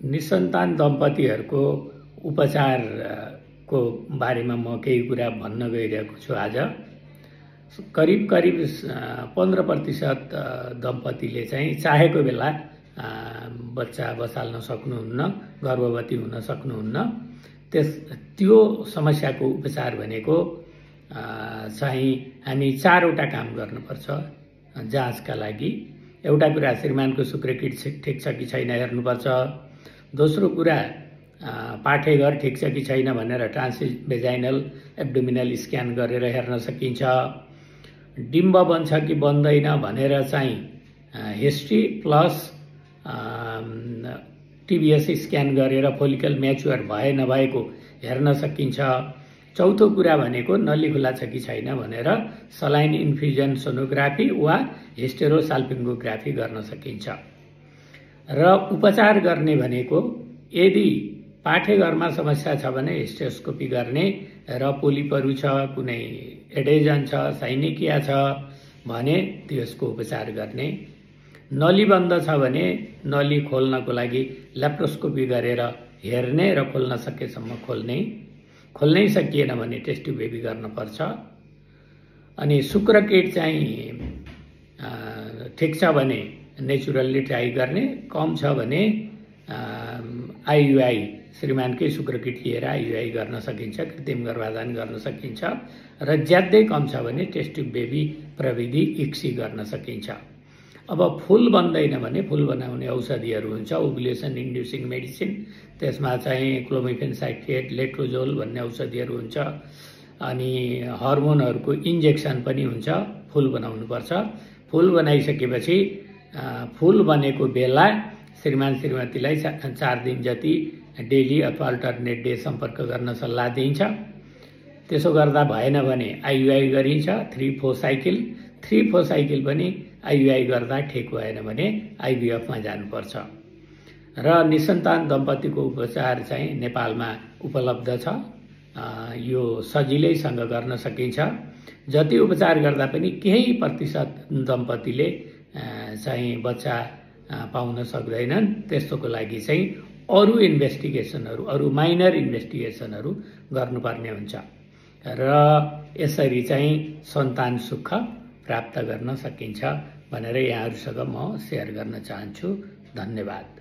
निसन्तान दम्पतिहरूको उपचारको बारेमा म केही कुरा भन्न गइरहेको छु आज। करिब 15% दम्पतिले चाहिँ चाहेको बेला बच्चा बसाल्न सक्नुहुन्न, गर्भवती हुन सक्नुहुन्न। त्यो समस्याको उपचार भनेको चाहिँ हामी 4वटा काम गर्नुपर्छ जाँचका लागि। एउटा कुरा श्रीमानको शुक्रकीट ठिक छ कि छैन हेर्नुपर्छ। दोस्रो कुरा पाठेघर ठिक छ कि छैन भनेर ट्रान्सभेजाइनल एब्डोमिनल स्क्यान गरेर हेर्न सकिन्छ। डिम्ब बन्छ कि बन्दैन भनेर चाहिँ हिस्ट्री प्लस टिबिएस स्क्यान गरेर फोलिकल म्याच्योर भए नभएको हेर्न सकिन्छ। चौथो कुरा भनेको नली खुला छ कि छैन भनेर सलाइन इन्फ्युजन सोनोग्राफी वा हिस्टेरोसाल्पिङ्गोग्राफी गर्न सकिन्छ। र उपचार गर्ने भनेको यदि पाठेघरमा समस्या छ भने हिस्टेरोस्कोपी गर्ने र पोलिपहरू छ, कुनै एडेजन छ, साइनेकिया छ भने त्यसको उपचार गर्ने। नली बन्द छ भने नली खोल्नको लागि ल्याप्रोस्कोपी गरेर हेर्ने र खोल्न सकेसम्म खोल्ने। खोल्नै सकिएन भने टेस्ट ट्युब बेबी गर्न पर्छ। अनि शुक्रकीट चाहिँ ठिक छ भने नेचुरल्ली ट्राई गर्ने, कम छ भने आइयुआई श्रीमानकै शुक्रकीट लिएर आइयुआई गर्न सकिन्छ, कृत्रिम गर्भाधान गर्न सकिन्छ। र ज्यादै कम छ भने टेस्ट ट्युब बेबी प्रविधि इक्सी गर्न सकिन्छ। अब फुल बन्दैन भने फुल बनाउने औषधिहरू हुन्छ, ओभुलेसन इन्ड्युसिङ मेडिसिन। त्यसमा चाहिँ क्लोमिफेन साइट्रेट, लेट्रोजोल भन्ने औषधिहरू हुन्छ। अनि हर्मोनहरूको इन्जेक्सन पनि हुन्छ। फुल बनाउनुपर्छ। फुल बनाइसकेपछि फुल बनेको बेला श्रीमान श्रीमतीलाई 4 दिन जति डेली अथवा अल्टरनेट डे सम्पर्क गर्न सल्लाह दिइन्छ। त्यसो गर्दा भएन भने आइयुआई गरिन्छ 3-4 साइकल। 3-4 साइकल पनि आइयुआई गर्दा ठिक भएन भने आइभीएफमा जानुपर्छ। र निसन्तान दम्पतिको उपचार चाहिँ नेपालमा उपलब्ध छ। यो सजिलैसँग गर्न सकिन्छ। जति उपचार गर्दा पनि केही प्रतिशत दम्पतिले चाहिँ बच्चा पाउन सक्दैनन्। त्यस्तोको लागि चाहिँ अरू इन्भेस्टिगेसनहरू, अरू माइनर इन्भेस्टिगेसनहरू गर्नुपर्ने हुन्छ। र यसरी चाहिँ सन्तान सुख प्राप्त गर्न सकिन्छ भनेर यहाँहरूसँग म सेयर गर्न चाहन्छु। धन्यवाद।